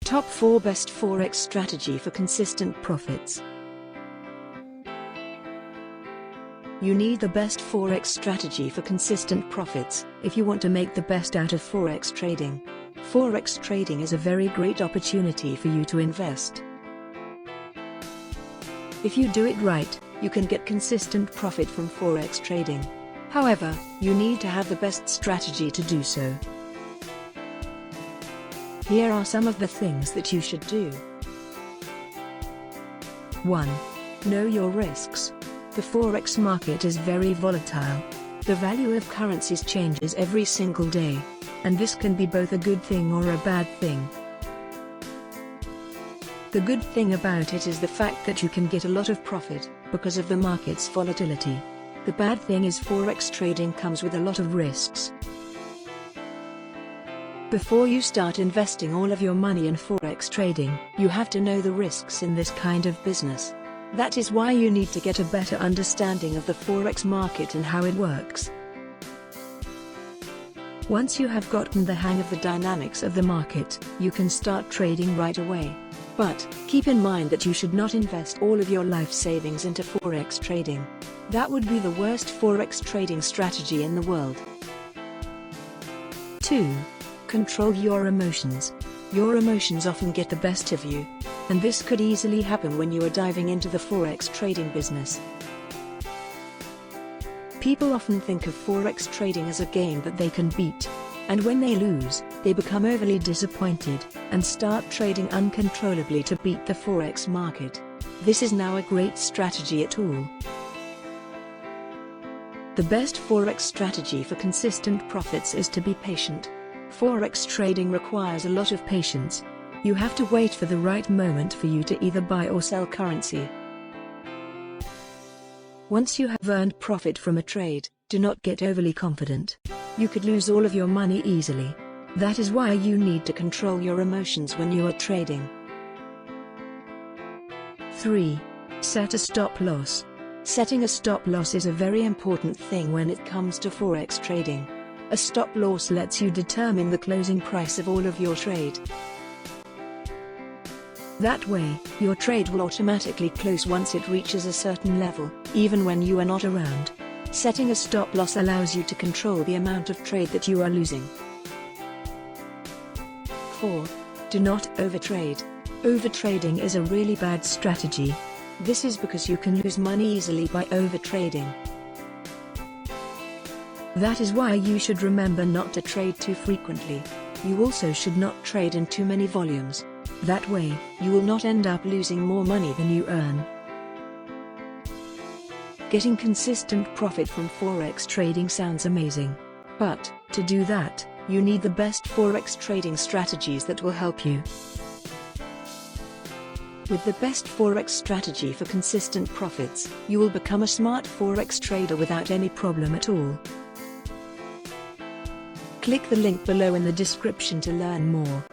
Top 4 Best Forex Strategy for Consistent Profits. You need the best Forex strategy for consistent profits if you want to make the best out of Forex trading. Forex trading is a very great opportunity for you to invest. If you do it right, you can get consistent profit from Forex trading. However, you need to have the best strategy to do so. Here are some of the things that you should do. 1. Know your risks. The Forex market is very volatile. The value of currencies changes every single day, and this can be both a good thing or a bad thing. The good thing about it is the fact that you can get a lot of profit because of the market's volatility. The bad thing is Forex trading comes with a lot of risks. Before you start investing all of your money in Forex trading, you have to know the risks in this kind of business. That is why you need to get a better understanding of the Forex market and how it works. Once you have gotten the hang of the dynamics of the market, you can start trading right away. But, keep in mind that you should not invest all of your life savings into Forex trading. That would be the worst Forex trading strategy in the world. 2. Control your emotions. Your emotions often get the best of you, and this could easily happen when you are diving into the Forex trading business. People often think of Forex trading as a game that they can beat, and when they lose, they become overly disappointed and start trading uncontrollably to beat the Forex market. This is now a great strategy at all. The best Forex strategy for consistent profits is to be patient. Forex trading requires a lot of patience. You have to wait for the right moment for you to either buy or sell currency. Once you have earned profit from a trade, do not get overly confident. You could lose all of your money easily. That is why you need to control your emotions when you are trading. 3. Set a stop loss. Setting a stop loss is a very important thing when it comes to Forex trading. A stop loss lets you determine the closing price of all of your trade. That way, your trade will automatically close once it reaches a certain level, even when you are not around. Setting a stop loss allows you to control the amount of trade that you are losing. 4. Do not overtrade. Overtrading is a really bad strategy. This is because you can lose money easily by overtrading. That is why you should remember not to trade too frequently. You also should not trade in too many volumes. That way, you will not end up losing more money than you earn. Getting consistent profit from Forex trading sounds amazing. But, to do that, you need the best Forex trading strategies that will help you. With the best Forex strategy for consistent profits, you will become a smart Forex trader without any problem at all. Click the link below in the description to learn more.